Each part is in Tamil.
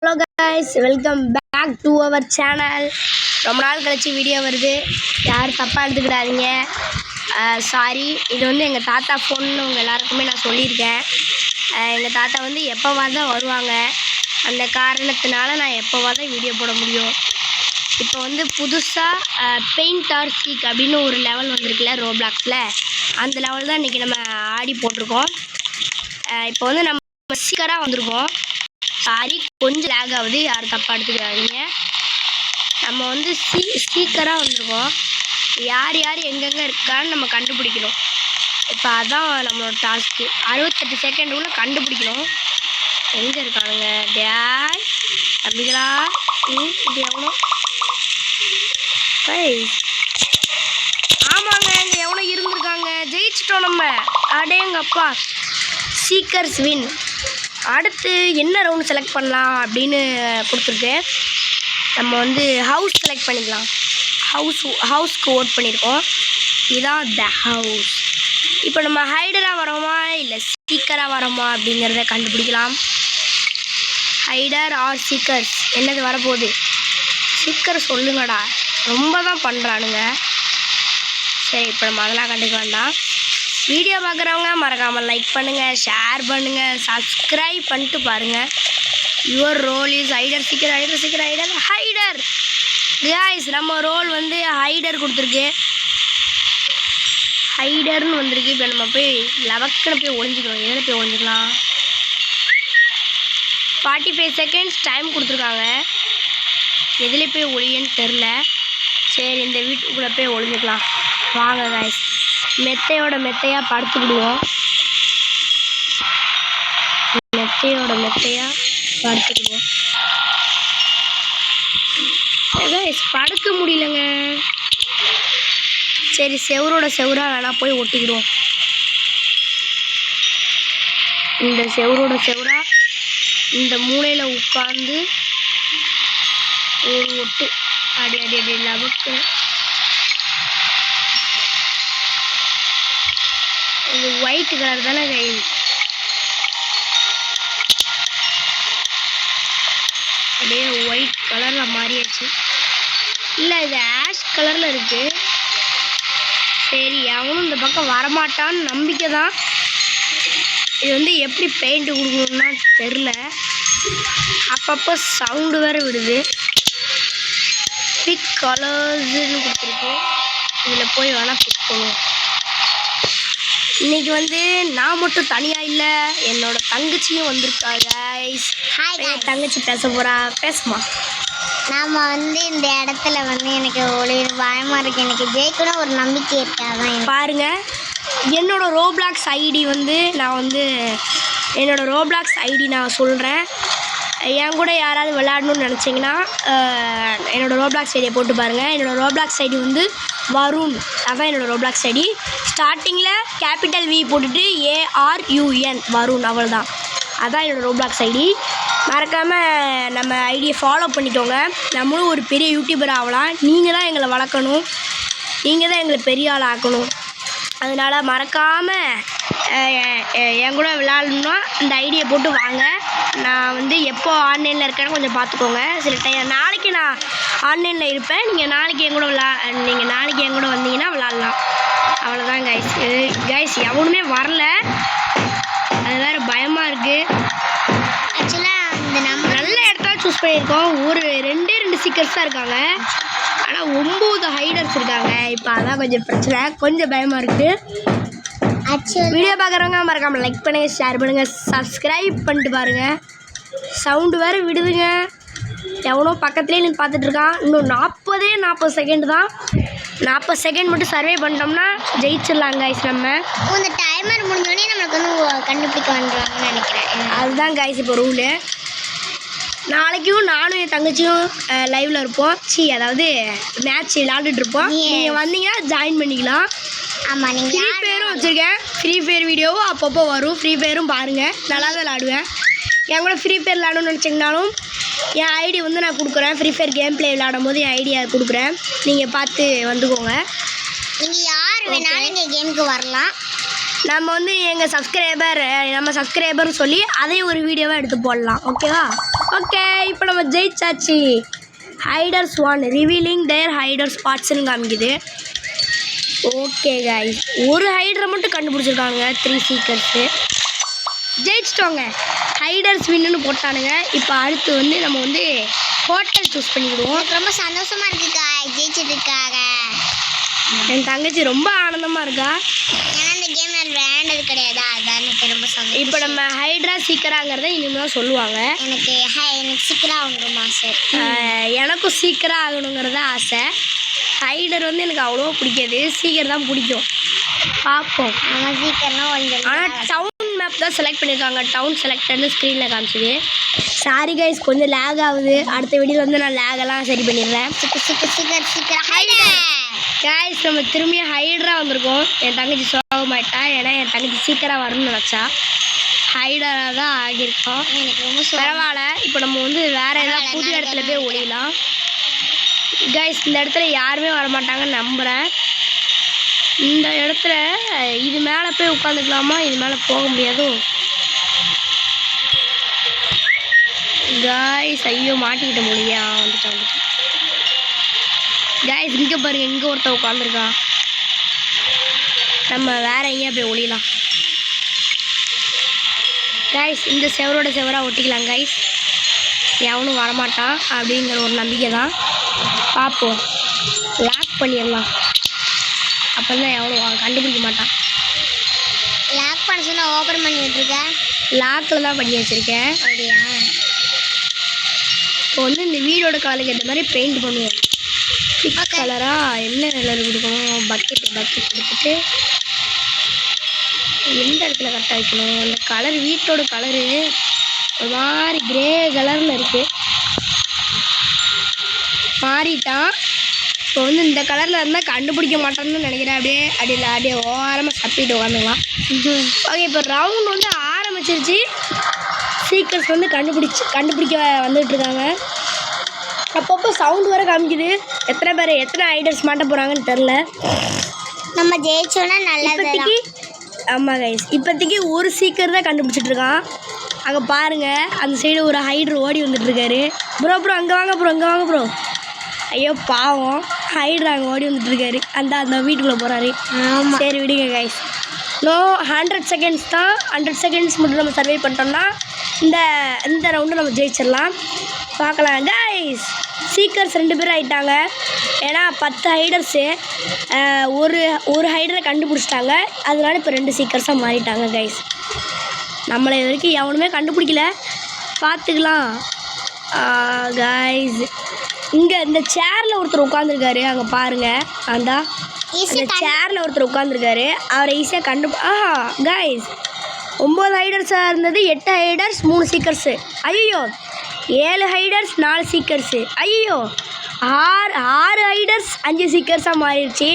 Hello guys, welcome back to our channel. ரொம்ப நாள் கழிச்சு வீடியோ வருது. யாரும் தப்பாக எடுத்துக்கிடாதீங்க. சாரி, இது எங்கள் தாத்தா ஃபோன்னு உங்கள் எல்லாருக்குமே நான் சொல்லியிருக்கேன். எங்கள் தாத்தா எப்போவாது தான் வருவாங்க. அந்த காரணத்தினால நான் எப்போவாது தான் வீடியோ போட முடியும். இப்போ புதுசாக பெயிண்ட் ஆர் சீக் அப்படின்னு ஒரு லெவல் வந்திருக்குல்ல ரோப்ளாக்ஸில், அந்த லெவல் தான் இன்றைக்கி நம்ம ஆடி போட்டிருக்கோம். இப்போ நம்ம சீக்கராக வந்திருக்கோம். சாரி, கொஞ்சம் லேக் ஆகுது, யாரும் தப்பாக எடுத்துக்கிறாதீங்க. நம்ம சீக்கிரம் வந்திருக்கோம். யார் யார் எங்கெங்கே இருக்கான்னு நம்ம கண்டுபிடிக்கணும். இப்போ அதான் நம்மளோட டாஸ்க்கு. 68 செகண்டுக்குள்ளே கண்டுபிடிக்கணும் எங்கே இருக்கானுங்க. டேய் தம்பிகளா, இப்படி எவனோ ஆமாங்க, இங்கே எவனோ இருந்திருக்காங்க. ஜெயிச்சிட்டோம் நம்ம. அடேங்கப்பா, சீக்கர்ஸ் வின். அடுத்து என்ன ரவுண்ட் செலக்ட் பண்ணலாம் அப்படின்னு கொடுத்துருக்கு. நம்ம ஹவுஸ் செலக்ட் பண்ணிக்கலாம். ஹவுஸ்க்கு ஓட் பண்ணியிருக்கோம். இதுதான் த ஹவுஸ். இப்போ நம்ம ஹைடராக வரோமா இல்லை சீக்கராக வரோமா அப்படிங்கிறத கண்டுபிடிக்கலாம். ஹைடர் ஆர் சீக்கர்ஸ் என்னது வரப்போகுது? சீக்கர் சொல்லுங்கடா, ரொம்ப தான் பண்ணுறானுங்க. சரி, இப்போ நம்ம அதெல்லாம் கண்டுக்க வேண்டாம். வீடியோ பார்க்குறவங்க மறக்காமல் லைக் பண்ணுங்கள், ஷேர் பண்ணுங்கள், சப்ஸ்கிரைப் பண்ணிட்டு பாருங்கள். Your role is hider seeker. Hider guys, நம்ம ரோல் ஹைடர் கொடுத்துருக்கு. ஹைடர்னு வந்திருக்கு. இப்போ நம்ம போய் லவக்குன்னு போய் ஒழிஞ்சிக்கணும். எதில் போய் ஒழிஞ்சிக்கலாம்? 45 செகண்ட்ஸ் டைம் கொடுத்துருக்காங்க. எதில் போய் ஒழியன்னு தெரில. சரி, இந்த வீட்டுக்குள்ளே போய் ஒழிஞ்சிக்கலாம். வாங்க காய்ஸ், மெத்தையோட மெத்தையாக படுத்துக்கிடுவோம். படுக்க முடியலங்க. சரி, செவராக வேணா போய் ஒட்டிக்கிடுவோம். இந்த செவரா இந்த மூலையில் உட்காந்து ஒரு ஒட்டு அடி அடி அடி லவக்கு. இது ஒயிட் கலர் தானே கை? அப்படியே ஒயிட் கலரில் மாறியாச்சு. இல்லை, இது ஆஷ் கலரில் இருக்குது. சரி, அவனும் இந்த பக்கம் வரமாட்டான்னு நம்பிக்கை தான். இது எப்படி பெயிண்ட் கொடுக்கணும்னா தெரில. அப்பப்போ சவுண்டு வேறு விடுது. பிக் கலர்ஸ்ன்னு கொடுத்துருக்கு. இதில் போய் வேணால் பிக் பண்ணுவோம். இன்னைக்கு நான் மட்டும் தனியாக இல்லை, என்னோட தங்கச்சியும் வந்திருக்கா கைஸ். தங்கச்சி பேச போகிறா. பேசுமா? நாம் இந்த இடத்துல எனக்கு ஒரு பயமாக இருக்குது. எனக்கு ஜெயிக்கணும் ஒரு நம்பிக்கை இருக்காதான். பாருங்கள், என்னோடய ரோப்ளாக்ஸ் ஐடி நான் என்னோடய ரோப்ளாக்ஸ் ஐடி நான் சொல்கிறேன். என் கூட யாராவது விளையாடணும்னு நினச்சிங்கன்னா என்னோடய ரோப்ளாக்ஸ் ஐடியை போட்டு பாருங்கள். என்னோடய ரோப்ளாக்ஸ் ஐடி வருண். அதான் என்னோடய ரோப்ளாக்ஸ் ஐடி. ஸ்டார்டிங்கில் கேபிட்டல் வி போட்டுட்டு ARUN வருண், அவ்வளோதான். அதான் என்னோடய ரோப்ளாக்ஸ் ஐடி. மறக்காமல் நம்ம ஐடியை ஃபாலோ பண்ணிக்கோங்க. நம்மளும் ஒரு பெரிய யூடியூபர் ஆகலாம். நீங்கள் தான் எங்களை வளர்க்கணும், நீங்கள் தான் எங்களை பெரிய ஆள் ஆக்கணும். அதனால் மறக்காமல் என் கூட விளையாடணுன்னா இந்த ஐடியை போட்டு வாங்க. நான் எப்போ ஆன்லைனில் இருக்கேன்னு கொஞ்சம் பார்த்துக்கோங்க. சில டைம் நாளைக்கு நான் ஆன்லைனில் இருப்பேன். நீங்கள் நாளைக்கு என் கூட வந்தீங்கன்னா விளாட்லாம். அவ்வளோதான் கைஸ். எவனுமே வரல, அது வேறு பயமாக இருக்குது. ஆக்சுவலாக நம்ம நல்ல இடத்த சூஸ் பண்ணியிருக்கோம். ஒரு 2 சீக்கர்ஸ் தான் இருக்காங்க, ஆனால் 9 ஹைடர்ஸ் இருக்காங்க. இப்போ அதான் கொஞ்சம் பிரச்சனை, கொஞ்சம் பயமாக இருக்குது. வீடியோ பார்க்குறவங்க மறக்காமல் லைக் பண்ணுங்கள், ஷேர் பண்ணுங்கள், சப்ஸ்கிரைப் பண்ணிட்டு பாருங்கள். சவுண்டு வேறு விடுதுங்க. எவனோ பக்கத்துலேயே நின்று பார்த்துட்ருக்கான். இன்னும் 40 செகண்ட் தான். 40 செகண்ட் மட்டும் சர்வே பண்ணிட்டோம்னா ஜெயிச்சிடலாம் கைஸ். நம்ம இந்த டைமர் முடிஞ்சோடனே நம்மளுக்கு கண்டுபிடிக்க வந்துடுவாங்கன்னு நினைக்கிறேன். அதுதான் கைஸ் இப்போ ரூலு. நாளைக்கும் நானும் என் தங்கச்சியும் லைவில் இருப்போம். அதாவது மேட்ச் விளாண்டுட்ருப்போம். நீங்கள் வந்தீங்கன்னா ஜாயின் பண்ணிக்கலாம். ஆமாம், நீங்கள் ஃப்ரீ ஃபயரும் வச்சுருக்கேன். ஃப்ரீ ஃபயர் வீடியோவும் அப்பப்போ வரும். ஃப்ரீ ஃபயரும் பாருங்கள், நல்லா தான் விளாடுவேன். என் கூட ஃப்ரீ ஃபயர் விளாடணும்னு நினச்சிங்கனாலும் என் ஐடி நான் கொடுக்குறேன். ஃப்ரீ ஃபயர் கேம் பிளே விளாடும் போது என் ஐடியா கொடுக்குறேன். நீங்கள் பார்த்து வந்துக்கோங்க. நீங்கள் யார் வேணாலும் இந்த கேமுக்கு வரலாம். நம்ம எங்கள் சப்ஸ்கிரைபர்னு சொல்லி அதையும் ஒரு வீடியோவாக எடுத்து போடலாம். ஓகேவா? ஓகே இப்போ நம்ம ஜெயிச்சாச்சு. ஹைடர்ஸ் 1 ரிவீலிங் தேர் ஹைடர் ஸ்பாட்ஸ்னு காமிக்குது. ஓகே கைஸ், ஒரு ஹைடரை மட்டும் கண்டுபிடிச்சிருக்காங்க 3 சீக்கர்ஸு. ஜெயிச்சிட்டோங்க. ஹைடர்ஸ் வின்னு போட்டானுங்க. இப்போ அடுத்து வந்து நம்ம வந்து ஹோட்டல் சூஸ் பண்ணிக்கிடுவோம். எனக்கு ரொம்ப சந்தோஷமா இருக்குக்கா ஜெயிச்சதுக்காக. என் தங்கச்சி ரொம்ப ஆனந்தமாக இருக்கா. ஏன்னா இந்த கேம் நான் விளையாண்டது கிடையாது, அதான் எனக்கு ரொம்ப சந்தோஷம். இப்போ நம்ம ஹைட்ரா சீக்கிரங்கிறத இனிமேல் தான் சொல்லுவாங்க. எனக்கு சீக்கிரம் ஆகணும் ஆசை. எனக்கும் சீக்கிரம் ஆகணுங்கிறத ஆசை. ஹைடர் வந்து எனக்கு அவ்வளோ பிடிக்காது, சீக்கிரம் தான் பிடிக்கும். பார்ப்போம். நம்ம சீக்கிரம் கொஞ்சம். ஆனால் டவுன் மேப் தான் செலக்ட் பண்ணியிருக்காங்க. டவுன் செலக்டர்னு ஸ்க்ரீனில் காமிச்சிது. சாரி கைஸ், கொஞ்சம் லேக் ஆகுது. அடுத்த வீடியோவில் வந்து நான் லேகெல்லாம் சரி பண்ணிடுறேன். சீக்கிரம் ஹைடர் கைஸ், நம்ம திரும்பியும் ஹைட்ரா வந்திருக்கோம். என் தங்கச்சி சோகமாயிட்டா, ஏன்னா என் தங்கச்சி சீக்கிரம் வரணும்னு நினச்சா. ஹைடராக தான் ஆகியிருக்கோம். எனக்கு ரொம்ப பரவாயில்ல. இப்போ நம்ம வந்து வேறு ஏதாவது புது இடத்துல போய் ஒழியலாம். கைஸ், இந்த இடத்துல யாருமே வரமாட்டாங்கன்னு நம்புகிறேன். இந்த இடத்துல இது மேலே போய் உட்காந்துக்கலாமா? இது மேலே போக முடியாதோ? கைஸ், ஐயோ மாட்டிக்கிட்ட முடியா. வந்துட்டேன். கைஸ், இங்கே பாருங்கள், இங்கே ஒருத்தன் உட்காந்துருக்கான். நம்ம வேற எங்கேயா போய் ஒழியலாம். கைஸ், இந்த செவரோட செவராக ஒட்டிக்கலாம். கைஸ், எவனும் வரமாட்டான் அப்படிங்கிற ஒரு நம்பிக்கை தான். பார்ப்போம். லாக் பண்ணிடலாம். அப்போ தான் எவனும் கண்டுபிடிக்க மாட்டான். லாக் பண்ண சொன்னால் ஓப்பன் பண்ணி விட்டுருக்கேன். லாக்கில் தான் பண்ணி வச்சுருக்கேன். அப்படியா? இப்போ வந்து இந்த வீடோட கலருக்கு ஏற்ற மாதிரி பெயிண்ட் பண்ணுவோம். பிக் கலராக என்ன கலர் கொடுக்கணும்? பக்கெட் கொடுத்துட்டு எந்த இடத்துல கரெக்டாக வைக்கணும்? அந்த கலர் வீட்டோட கலரு ஒரு மாதிரி கிரே கலரில் இருக்குது. மாறிட்டான். இப்போ வந்து இந்த கலரில் இருந்தால் கண்டுபிடிக்க மாட்டேன்னு நினைக்கிறேன். அப்படியே ஓரமாக சப்பிட்டு உட்காந்துக்கலாம். ஓகே, இப்போ ரவுண்ட் வந்து ஆரம்பிச்சிருச்சு. சீக்கர்ஸ் வந்து கண்டுபிடிக்க வந்துட்டுருக்காங்க. அப்பப்போ சவுண்டு வர காமிக்குது. எத்தனை ஐடர்ஸ் மாட்ட போகிறாங்கன்னு தெரில. நம்ம ஜெயிச்சோன்னா நல்லது. ஆமாம் கைஸ், இப்போதைக்கு ஒரு சீக்கர் தான் கண்டுபிடிச்சிட்ருக்கான். அங்கே பாருங்கள், அந்த சைடு ஒரு ஹைட்ரு ஓடி வந்துட்டுருக்காரு. ப்ரோ அங்கே வாங்க ப்ரோ. ஐயோ பாவம், ஹைட்ரு அங்கே ஓடி வந்துட்டுருக்காரு. அந்த வீட்டுக்குள்ளே போகிறாரு. சரி விடுங்க கைஸ். 100 செகண்ட்ஸ் தான். 100 செகண்ட்ஸ் மட்டும் நம்ம சர்வை பண்ணிட்டோம்னா இந்த ரவுண்டு நம்ம ஜெயிச்சிடலாம். பார்க்கலாம் கைஸ். சீக்கர்ஸ் 2 பேர் ஆகிட்டாங்க. ஏன்னா 10 ஹைடர்ஸு ஒரு ஹைடரை கண்டுபிடிச்சிட்டாங்க. அதனால இப்போ 2 சீக்கர்ஸாக மாறிட்டாங்க கைஸ். நம்மளை இது வரைக்கும் எவனுமே கண்டுபிடிக்கல. பார்த்துக்கலாம் கைஸ். இங்கே இந்த சேரில் ஒருத்தர் உட்காந்துருக்காரு. அங்கே பாருங்கள், அந்த சேரில் ஒருத்தர் உட்காந்துருக்காரு. அவரை ஈஸியாக கைஸ் 9 ஹைடர்ஸாக இருந்தது 8 ஹைடர்ஸ் 3 சீக்கர்ஸு. ஐயோ 7 ஹைடர்ஸ் 4 சீக்கர்ஸு. ஐயோ 6 ஹைடர்ஸ் 5 சீக்கர்ஸாக மாறிடுச்சு.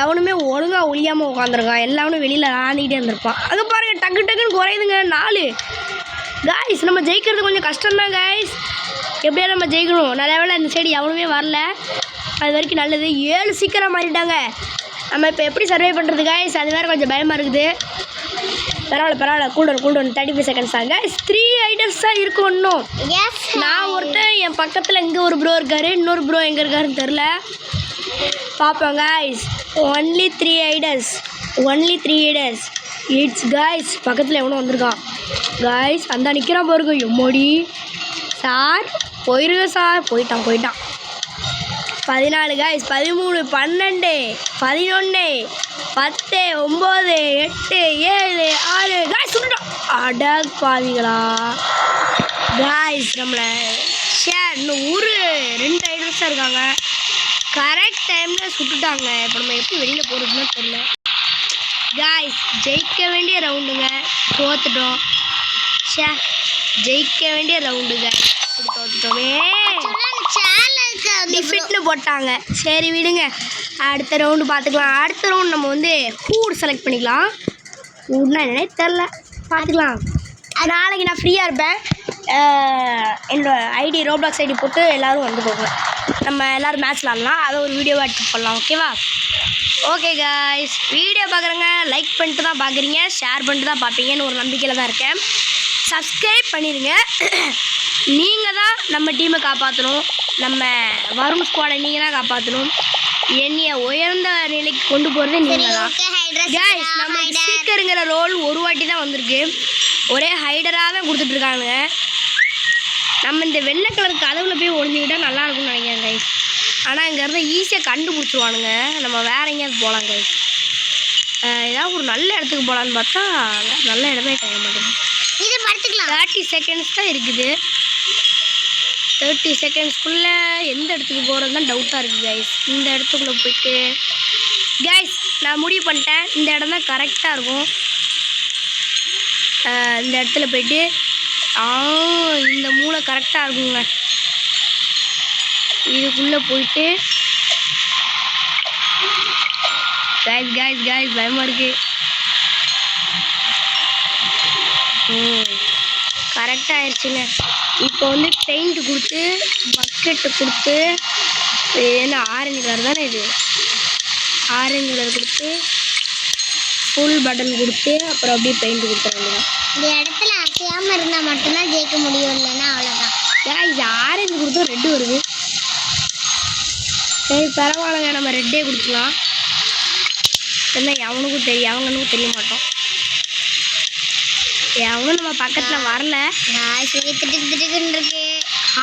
எவனுமே ஒழுங்காக ஒழியாமல் உட்காந்துருக்கான். எல்லாவனும் வெளியில் ஆண்டிக்கிட்டே இருந்திருப்பான். அங்கே பாருங்கள், டக்குன்னு குறையுதுங்க 4. கைஸ், நம்ம ஜெயிக்கிறது கொஞ்சம் கஷ்டம்தான் கைஸ். எப்படியா நம்ம ஜெயிக்கணும். நல்ல வேளை இந்த சைடு எவனுமே வரல, அது வரைக்கும் நல்லது. 7 சீக்கிரம் மாறிட்டாங்க. நம்ம இப்போ எப்படி சர்வை பண்ணுறது கைஸ்? அது வேறு கொஞ்சம் பயமாக இருக்குது. பரவாயில்ல கூடணும் 35 செகண்ட்ஸ் தான் கைஸ். 3 ஐடர்ஸ் தான் இருக்கும் இன்னும். நான் ஒருத்தன் என் பக்கத்தில் இங்கே ஒரு ப்ரோ இருக்கார். இன்னொரு ப்ரோ எங்கே இருக்காருன்னு தெரில. பார்ப்போம் guys. Only 3 hiders. It's guys. பக்கத்தில் எவனும் வந்திருக்கான் கைஸ். அந்த நிற்கிறான் பாருங்க. எம்மோடி சார், போயிருங்க சார். போயிட்டான் 14 கைஸ். 13 12 11 10 9 8 7 6 கைஸ் சுட்டுட்டோம். அட பாவிங்களா கைஸ். நம்மளை இன்னும் 2 ஐடர்ஸ் தான் இருக்காங்க. கரெக்ட் டைமில் சுட்டுட்டாங்க. இப்போ நம்ம எப்படி வெளியில் போகிறதுன்னு தெரியல கைஸ். ஜெயிக்க வேண்டிய ரவுண்டுங்க, தோத்துட்டோம். ஜெயிக்க வேண்டிய ரவுண்டுங்க, இப்படி தோத்துட்டோமே. டிஃபிட்னு போட்டாங்க. சரி விடுங்க, அடுத்த ரவுண்டு பார்த்துக்கலாம். அடுத்த ரவுண்டு நம்ம வந்து ஃபுட் செலக்ட் பண்ணிக்கலாம். ஃபுட்னா என்னன்னே தெரில, பார்த்துக்கலாம். நாளைக்கு நான் ஃப்ரீயாக இருப்பேன். என்னோடய ஐடி ரோப்ளாக்ஸ் ஐடி போட்டு எல்லோரும் வந்து போகலாம். நம்ம எல்லோரும் மேட்ச் விளாட்லாம். அதை ஒரு வீடியோவாக எடுத்து போடலாம். ஓகேவா? ஓகே காய்ஸ், வீடியோ பார்க்குறேங்க லைக் பண்ணிட்டு தான் பார்க்குறீங்க, ஷேர் பண்ணிட்டு தான் பார்ப்பீங்கன்னு ஒரு நம்பிக்கையில் தான் இருக்கேன். சப்ஸ்கிரைப் பண்ணிடுங்க. நீங்கள் தான் நம்ம டீமை காப்பாற்றணும். நம்ம வரும் ஸ்குவாடை நீங்கள் தான் காப்பாற்றணும். என்னைய உயர்ந்த நிலைக்கு கொண்டு போகிறது நீங்கள் தான். கைஸ் நம்ம சீக்கருங்கிற ரோல் ஒரு வாட்டி தான் வந்திருக்கு. ஒரே ஹைடராக தான் கொடுத்துட்ருக்காங்க. நம்ம இந்த வெள்ளை கலர் கதவுல போய் ஒழிஞ்சுக்கிட்டால் நல்லா இருக்கும்னு நினைக்கிறேன் கைஸ். ஆனால் இங்கே இருந்தால் ஈஸியாக கண்டுபிடிச்சிருவானுங்க. நம்ம வேற எங்கேயாவது போகலாம் கைஸ். ஏதாவது ஒரு நல்ல இடத்துக்கு போகலான்னு பார்த்தா நல்ல இடமே கிடைக்க மாட்டேங்குது. இது படுத்துக்கலாம். 30 செகண்ட்ஸ் தான் இருக்குது. 30 செகண்ட்ஸ்க்குள்ளே எந்த இடத்துக்கு போகிறது தான் டவுட்டாக இருக்குது கைஸ். இந்த இடத்துக்குள்ளே போயிட்டு கைஸ் நான் முடிவு பண்ணிட்டேன். இந்த இடம் தான் கரெக்டாக இருக்கும். இந்த இடத்துல போயிட்டு இந்த மூளை கரெக்டாக இருக்குங்க. இதுக்குள்ளே போயிட்டு கைஸ் கைஸ் கைஸ் பயமாக இருக்குது. கரெக்டாக ஆயிடுச்சுங்க. இப்போ வந்து பெயிண்ட் கொடுத்து பக்கெட்டு கொடுத்து என்ன ஆரஞ்சு கலர் தானே இது, ஆரஞ்சு கலர் கொடுத்து ஃபுல் பட்டன் கொடுத்து அப்புறம் அப்படியே பெயிண்ட் கொடுத்துறாங்க. இந்த இடத்துல அசையாமல் இருந்தால் மட்டும்தான் ஜெயிக்க முடியும், இல்லைன்னா அவ்வளோதான். இது ஆரஞ்சு கொடுத்தா ரெட்டு வருது. சரி பரவாயில்லைங்க, நம்ம ரெட்டே கொடுக்கலாம். என்ன எவனுக்கும் தெரியும், அவங்களுக்கும் தெரிய மாட்டோம். எவனும் நம்ம பக்கத்தில் வரல. திட்டுன்னு இருக்கு.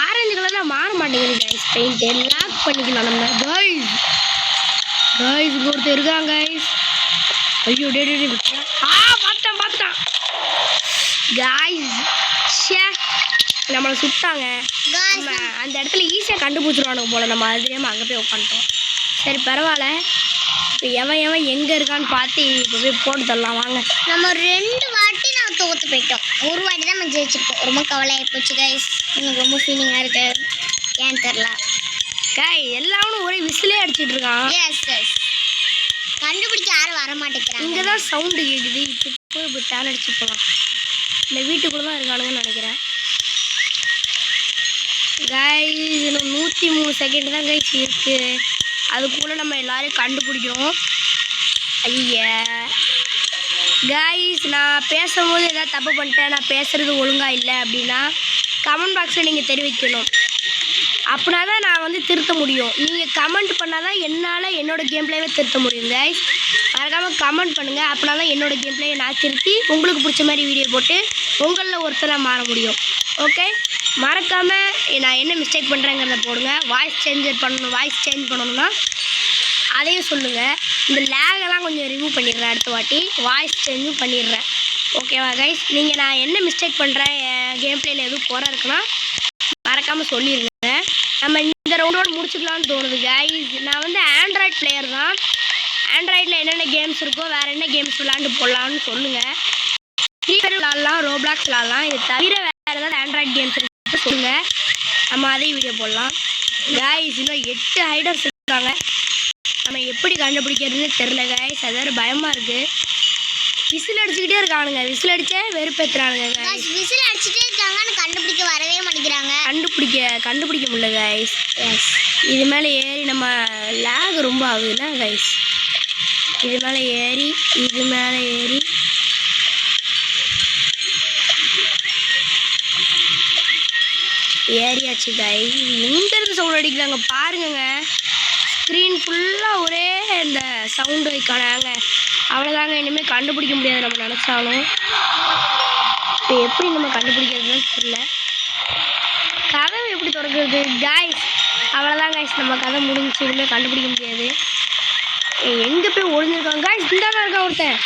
ஆரஞ்சு கலர் தான் மாற மாட்டேங்குது கைஸ். பெயிண்ட்டு லாக் பண்ணிக்கலாம் நம்ம. கைஸ் கைஸ் ஒருத்தர் இருக்காங்க கைஸ். ஐயோ டே பார்த்துட்டான் கைஸ். ஷே நம்மளை சுட்டாங்க. நம்ம அந்த இடத்துல ஈஸியாக கண்டுபிடிச்சிருவானுங்க போல். நம்ம அது தெரியாமல் அங்கே போய் உட்காந்துட்டோம். சரி பரவாயில்ல. இப்போ எவன் எங்கே இருக்கான்னு பார்த்து இப்போ போய் போட்டு தரலாம் வாங்க. நம்ம 2 வாட்டி நான் தோற்று போயிட்டோம். ஒரு வாட்டி தான் நம்ம ஜெயிச்சிருக்கோம். ரொம்ப கவலையாக போச்சு கைஸ். எனக்கு ரொம்ப ஃபீலிங்காக இருக்கு. ஏன்னு தெரில எல்லாரும் ஒரே விசிலே அடிச்சிட்டு இருக்கான். எஸ் எஸ் கண்டுபிடிக்க யாரும் வர மாட்டேங்கிறாங்க. இங்கே தான் சவுண்டு கேட்குது. இப்போ டேன் அடிச்சு போகலாம். இந்த வீட்டுக்குள்ளே தான் இருக்கானுங்கன்னு நினைக்கிறேன். கைஸ் இன்னும் 103 செகண்ட் தான் கைஸ் இருக்குது. அதுக்குள்ளே நம்ம எல்லோரும் கண்டுபிடிக்கணும். ஐயா கைஸ் நான் பேசும்போது எதாவது தப்பு பண்ணிட்டேன், நான் பேசுகிறது ஒழுங்காக இல்லை அப்படின்னா கமெண்ட் பாக்ஸில் நீங்கள் தெரிவிக்கணும். அப்படின்னா தான் நான் வந்து திருத்த முடியும். நீங்கள் கமெண்ட் பண்ணால் தான் என்னால் என்னோடய கேம் பிளேவே திருத்த முடியும் கைஸ். மறக்காமல் கமெண்ட் பண்ணுங்கள். அப்படின்னா தான் என்னோடய கேம் பிளேயை நான் திருத்தி உங்களுக்கு பிடிச்ச மாதிரி வீடியோ போட்டு உங்களில் ஒருத்தராக மாற முடியும். ஓகே மறக்காமல் நான் என்ன மிஸ்டேக் பண்ணுறேங்கிறத போடுங்க. வாய்ஸ் சேஞ்ச் பண்ணணும்னா அதையும் சொல்லுங்கள். இந்த லேகெல்லாம் கொஞ்சம் ரிமூவ் பண்ணிடுறேன். அடுத்த வாட்டி வாய்ஸ் சேஞ்சும் பண்ணிடுறேன். ஓகேவா கைஸ். நீங்கள் நான் என்ன மிஸ்டேக் பண்ணுறேன், என் கேம் பிளேயில் எதுவும் குறை இருக்குன்னா மறக்காமல் சொல்லிடுங்க. நம்ம இந்த ரவுண்டோடு முடிச்சுக்கலான்னு தோணுது கைஸ். நான் வந்து ஆண்ட்ராய்ட் பிளேயர் தான். ஆண்ட்ராய்டில் என்னென்ன கேம்ஸ் இருக்கோ வேறு என்ன கேம்ஸ் விளாண்டு போடலான்னு சொல்லுங்கள். ஃப்ரீ ஃபயர் விளாட்லாம், ரோப்ளாக்ஸ் விளாட்லாம். இது தவிர வேறு ஏதாவது ஆண்ட்ராய்ட் கேம்ஸ் இருக்கு சொல்லுங்கள். நம்ம அதையும் வீடியோ போடலாம் கைஸ். இன்னும் 8 ஹைடர்ஸ் இருக்காங்க. நம்ம எப்படி கண்டுபிடிக்கிறதுன்னு தெரில கைஸ். அது வேறு பயமாக இருக்குது. விசில் அடிச்சுக்கிட்டே இருக்கானுங்க. விசில் அடித்தே வெறுப்பேற்றுறானுங்க கைஸ். விசில் அடிச்சுட்டே இருக்காங்கன்னு கண்டுபிடிக்க வரவே மாட்டேங்கிறாங்க. கண்டுபிடிக்க முடியல கைஸ். எஸ் இது மேலே ஏறி நம்ம லேக் ரொம்ப ஆகுதுன்னா கைஸ். இது மேலே ஏறி ஏறியாச்சு கைஸ். எங்கேருந்து சவுண்ட் அடிக்கிறாங்க பாருங்கங்க. ஸ்க்ரீன் ஃபுல்லாக ஒரே இந்த சவுண்டு வைக்கானாங்க. அவ்வளோதாங்க. இனிமேல் கண்டுபிடிக்க முடியாது நம்ம நினச்சாலும். இப்போ எப்படி நம்ம கண்டுபிடிக்கிறதுன்னு தெரியல. கதவு எப்படி திறக்கிறது கைஸ். அவ்வளோதான் கைஸ். நம்ம கதை முடிஞ்சிச்சு. இனிமேல் கண்டுபிடிக்க முடியாது. எங்கே போய் ஒழிஞ்சிருக்காங்க கைஸ். இந்த தான் இருக்கான் ஒருத்தன்.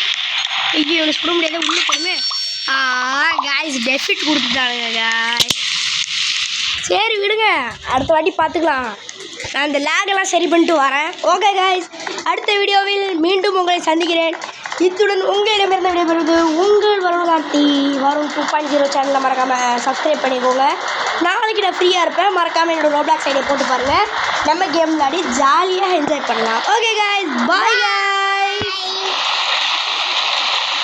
ஐயோ இவனை சுட முடியாது. உள்ளே போடுமே. கைஸ் டெஃபிட் கொடுத்துட்டானுங்க கைஸ். சரி விடுங்க, அடுத்த வாட்டி பார்த்துக்கலாம். நான் இந்த லேகெல்லாம் சரி பண்ணிட்டு வரேன். ஓகே கைஸ், அடுத்த வீடியோவில் மீண்டும் உங்களை சந்திக்கிறேன். இத்துடன் உங்களிடமிருந்து விடைபெறுவது உங்கள் வருணாட்டி. வருண் 2.0 சேனலில் மறக்காமல் சப்ஸ்கிரைப் பண்ணிக்கோங்க. நாளைக்கு நான் ஃப்ரீயாக இருப்பேன். மறக்காமல் என்னோடய ரோப்ளாக்ஸ் ஐடியை போட்டு பாருங்கள். நம்ம கேம் விளையாடி ஜாலியாக என்ஜாய் பண்ணலாம். ஓகே கைஸ், பாய்.